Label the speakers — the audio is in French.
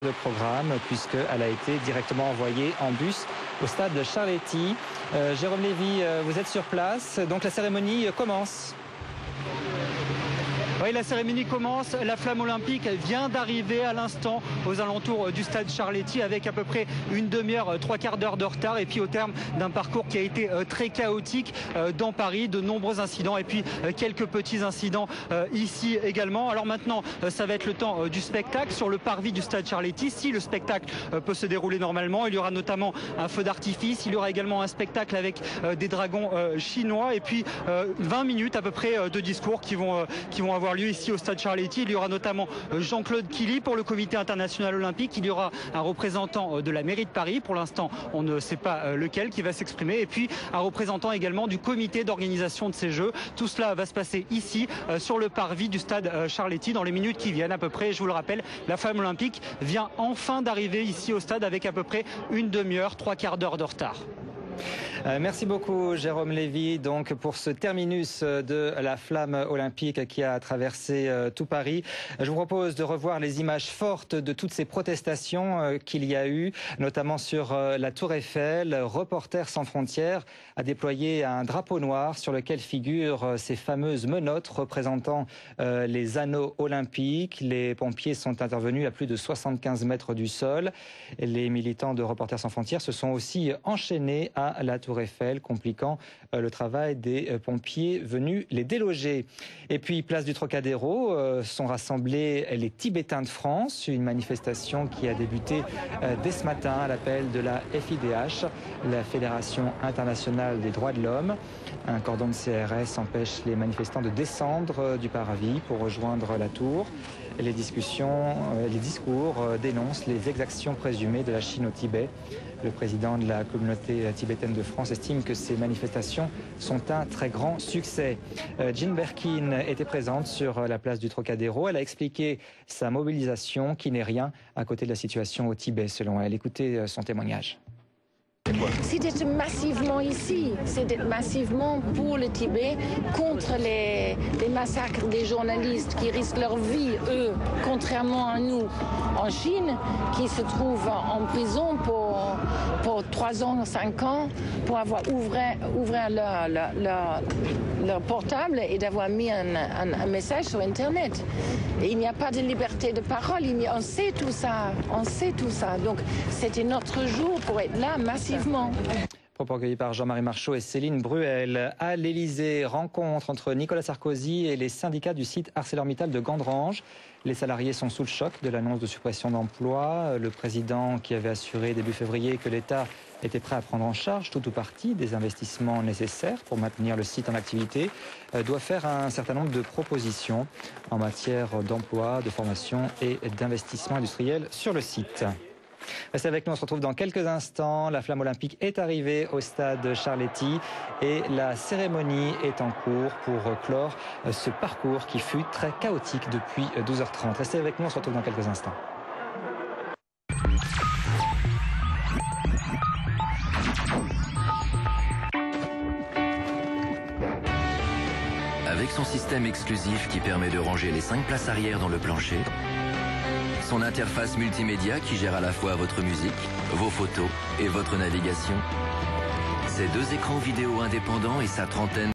Speaker 1: de programme puisqu'elle a été directement envoyée en bus au stade de Charletti. Jérôme Lévy, vous êtes sur place, donc la cérémonie commence.
Speaker 2: Oui, la cérémonie commence. La flamme olympique vient d'arriver à l'instant aux alentours du stade Charletti avec à peu près une demi-heure, trois quarts d'heure de retard. Et puis au terme d'un parcours qui a été très chaotique dans Paris, de nombreux incidents et puis quelques petits incidents ici également. Alors maintenant, ça va être le temps du spectacle sur le parvis du stade Charletti. Si le spectacle peut se dérouler normalement, il y aura notamment un feu d'artifice. Il y aura également un spectacle avec des dragons chinois et puis 20 minutes à peu près de discours qui vont avoir lieu ici au stade Charletti. Il y aura notamment Jean-Claude Killy pour le comité international olympique. Il y aura un représentant de la mairie de Paris. Pour l'instant, on ne sait pas lequel qui va s'exprimer. Et puis un représentant également du comité d'organisation de ces Jeux. Tout cela va se passer ici sur le parvis du stade Charletti dans les minutes qui viennent à peu près. Je vous le rappelle, la flamme olympique vient enfin d'arriver ici au stade avec à peu près une demi-heure, trois quarts d'heure de retard.
Speaker 1: Merci beaucoup Jérôme Lévy donc pour ce terminus de la flamme olympique qui a traversé tout Paris. Je vous propose de revoir les images fortes de toutes ces protestations qu'il y a eu, notamment sur la Tour Eiffel. Reporters sans frontières a déployé un drapeau noir sur lequel figurent ces fameuses menottes représentant les anneaux olympiques. Les pompiers sont intervenus à plus de 75 mètres du sol. Les militants de Reporters sans frontières se sont aussi enchaînés à la Tour Eiffel, compliquant le travail des pompiers venus les déloger. Et puis, place du Trocadéro, sont rassemblés les Tibétains de France, une manifestation qui a débuté dès ce matin à l'appel de la FIDH, la Fédération internationale des droits de l'homme. Un cordon de CRS empêche les manifestants de descendre du parvis pour rejoindre la tour. Les discours dénoncent les exactions présumées de la Chine au Tibet. Le président de la communauté tibétaine de France estime que ces manifestations sont un très grand succès. Jean Berkin était présente sur la place du Trocadéro. Elle a expliqué sa mobilisation qui n'est rien à côté de la situation au Tibet, selon elle. Écoutez son témoignage.
Speaker 3: C'est d'être massivement ici, c'est d'être massivement pour le Tibet, contre les massacres des journalistes qui risquent leur vie, eux, contrairement à nous en Chine, qui se trouvent en prison pour 3 ans, 5 ans, pour avoir ouvert leur portable et d'avoir mis un message sur Internet. Et il n'y a pas de liberté de parole, on sait tout ça, Donc c'était notre jour pour être là massivement.
Speaker 1: Propos recueillis par Jean-Marie Marchaud et Céline Bruel. À l'Elysée, rencontre entre Nicolas Sarkozy et les syndicats du site ArcelorMittal de Gandrange. Les salariés sont sous le choc de l'annonce de suppression d'emplois. Le président, qui avait assuré début février que l'État était prêt à prendre en charge tout ou partie des investissements nécessaires pour maintenir le site en activité, doit faire un certain nombre de propositions en matière d'emploi, de formation et d'investissement industriel sur le site. Restez avec nous, on se retrouve dans quelques instants. La flamme olympique est arrivée au stade Charletti et la cérémonie est en cours pour clore ce parcours qui fut très chaotique depuis 12h30. Restez avec nous, on se retrouve dans quelques instants.
Speaker 4: Avec son système exclusif qui permet de ranger les 5 places arrière dans le plancher, son interface multimédia qui gère à la fois votre musique, vos photos et votre navigation, ses 2 écrans vidéo indépendants et sa trentaine